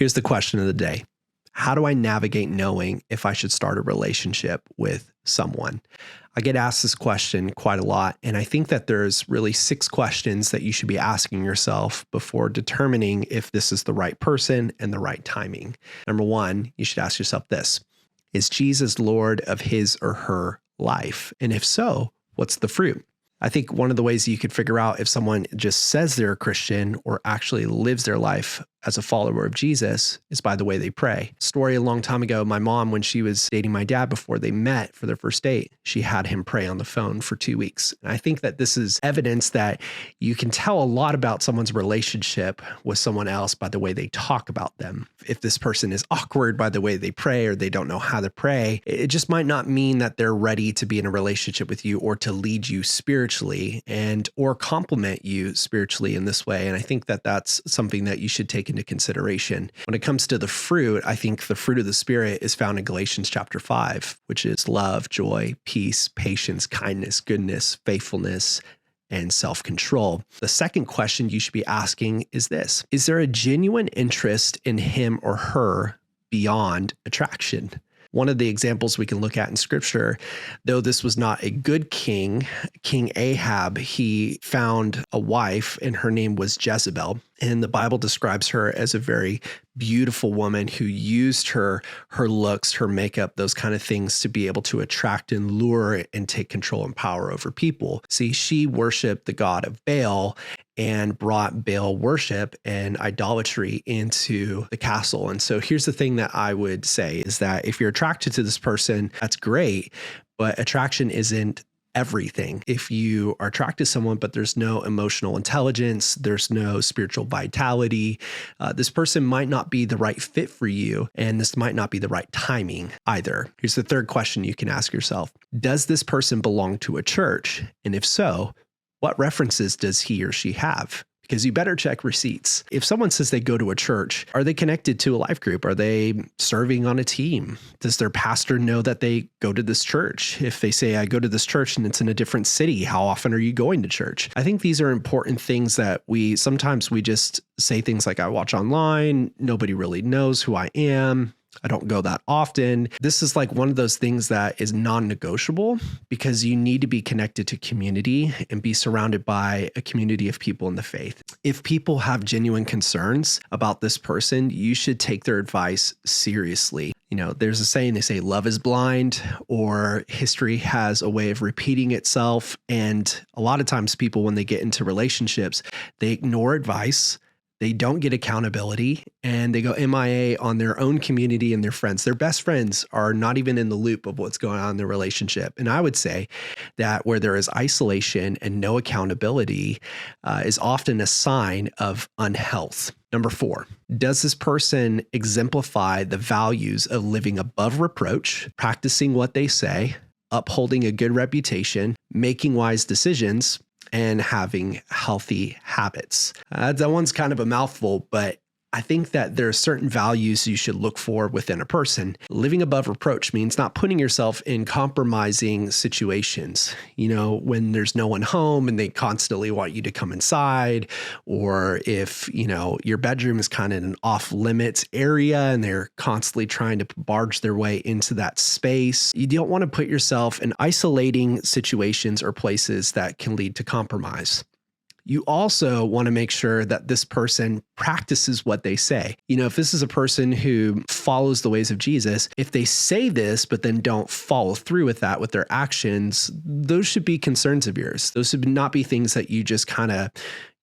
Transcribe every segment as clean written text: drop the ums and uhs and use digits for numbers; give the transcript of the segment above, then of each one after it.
Here's the question of the day. How do I navigate knowing if I should start a relationship with someone? I get asked this question quite a lot, and I think that there's really 6 questions that you should be asking yourself before determining if this is the right person and the right timing. Number 1, you should ask yourself this: is Jesus Lord of his or her life? And if so, what's the fruit? I think one of the ways you could figure out if someone just says they're a Christian or actually lives their life as a follower of Jesus is by the way they pray. Story a long time ago, my mom, when she was dating my dad before they met for their first date, she had him pray on the phone for 2 weeks. And I think that this is evidence that you can tell a lot about someone's relationship with someone else by the way they talk about them. If this person is awkward by the way they pray or they don't know how to pray, it just might not mean that they're ready to be in a relationship with you or to lead you spiritually and or complement you spiritually in this way. And I think that that's something that you should take into consideration. When it comes to the fruit, I think the fruit of the Spirit is found in Galatians chapter 5, which is love, joy, peace, patience, kindness, goodness, faithfulness, and self-control. The second question you should be asking is this: is there a genuine interest in him or her beyond attraction? One of the examples we can look at in scripture, though this was not a good king, King Ahab, he found a wife and her name was Jezebel. And the Bible describes her as a very beautiful woman who used her looks, her makeup, those kind of things to be able to attract and lure and take control and power over people. See, she worshiped the god of Baal and brought Baal worship and idolatry into the castle. And so here's the thing that I would say is that if you're attracted to this person, that's great, but attraction isn't everything. If you are attracted to someone, but there's no emotional intelligence, there's no spiritual vitality, this person might not be the right fit for you, and this might not be the right timing either. Here's the third question you can ask yourself: does this person belong to a church? And if so, what references does he or she have? Because you better check receipts. If someone says they go to a church, are they connected to a life group? Are they serving on a team? Does their pastor know that they go to this church? If they say, I go to this church and it's in a different city, how often are you going to church? I think these are important things that sometimes we just say things like, I watch online, nobody really knows who I am, I don't go that often. This is like one of those things that is non-negotiable because you need to be connected to community and be surrounded by a community of people in the faith. If people have genuine concerns about this person, you should take their advice seriously. You know, there's a saying, they say love is blind, or history has a way of repeating itself. And a lot of times people, when they get into relationships, they ignore advice. They don't get accountability, and they go MIA on their own community and their friends. Their best friends are not even in the loop of what's going on in their relationship. And I would say that where there is isolation and no accountability is often a sign of unhealth. Number 4, does this person exemplify the values of living above reproach, practicing what they say, upholding a good reputation, making wise decisions, and having healthy habits? That one's kind of a mouthful, but I think that there are certain values you should look for within a person. Living above reproach means not putting yourself in compromising situations. You know, when there's no one home and they constantly want you to come inside, or if, you know, your bedroom is kind of an off limits area and they're constantly trying to barge their way into that space. You don't want to put yourself in isolating situations or places that can lead to compromise. You also want to make sure that this person practices what they say. You know, if this is a person who follows the ways of Jesus, if they say this, but then don't follow through with that with their actions, those should be concerns of yours. Those should not be things that you just kind of,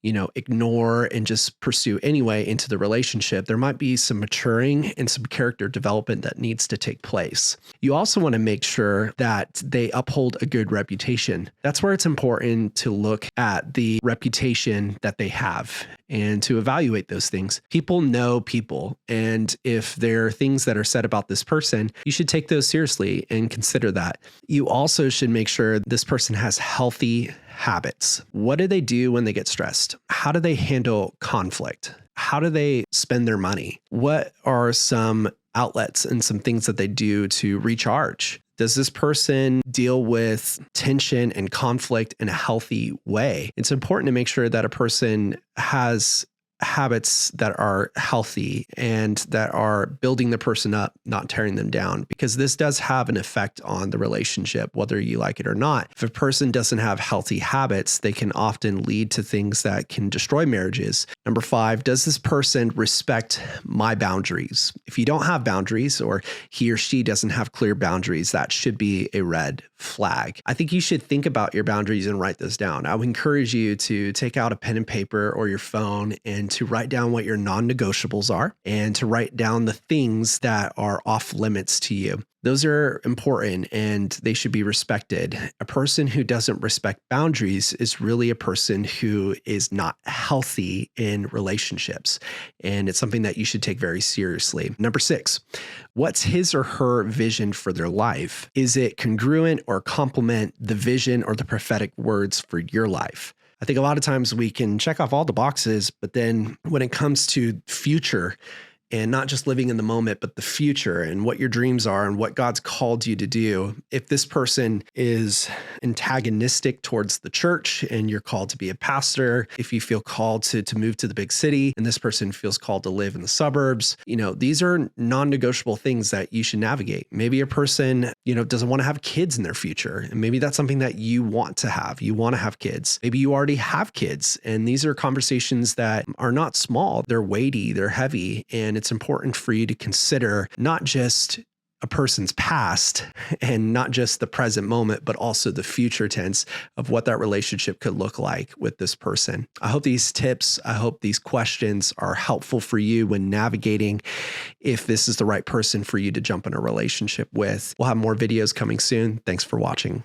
you know, ignore and just pursue anyway into the relationship. There might be some maturing and some character development that needs to take place. You also want to make sure that they uphold a good reputation. That's where it's important to look at the reputation that they have and to evaluate those things. People know people, and if there are things that are said about this person, you should take those seriously and consider that. You also should make sure this person has healthy habits. What do they do when they get stressed? How do they handle conflict? How do they spend their money? What are some outlets and some things that they do to recharge? Does this person deal with tension and conflict in a healthy way? It's important to make sure that a person has habits that are healthy and that are building the person up, not tearing them down, because this does have an effect on the relationship, whether you like it or not. If a person doesn't have healthy habits, they can often lead to things that can destroy marriages. Number 5, does this person respect my boundaries? If you don't have boundaries, or he or she doesn't have clear boundaries, that should be a red flag. I think you should think about your boundaries and write this down. I would encourage you to take out a pen and paper or your phone and to write down what your non-negotiables are and to write down the things that are off limits to you. Those are important and they should be respected. A person who doesn't respect boundaries is really a person who is not healthy in relationships. And it's something that you should take very seriously. Number 6, what's his or her vision for their life? Is it congruent or complement the vision or the prophetic words for your life? I think a lot of times we can check off all the boxes, but then when it comes to future, and not just living in the moment, but the future and what your dreams are and what God's called you to do. If this person is antagonistic towards the church and you're called to be a pastor, if you feel called to move to the big city and this person feels called to live in the suburbs, these are non-negotiable things that you should navigate. Maybe a person, doesn't want to have kids in their future. And maybe that's something that you want to have. You want to have kids. Maybe you already have kids. And these are conversations that are not small. They're weighty, they're heavy. And it's important for you to consider not just a person's past and not just the present moment, but also the future tense of what that relationship could look like with this person. I hope these tips, I hope these questions are helpful for you when navigating if this is the right person for you to jump in a relationship with. We'll have more videos coming soon. Thanks for watching.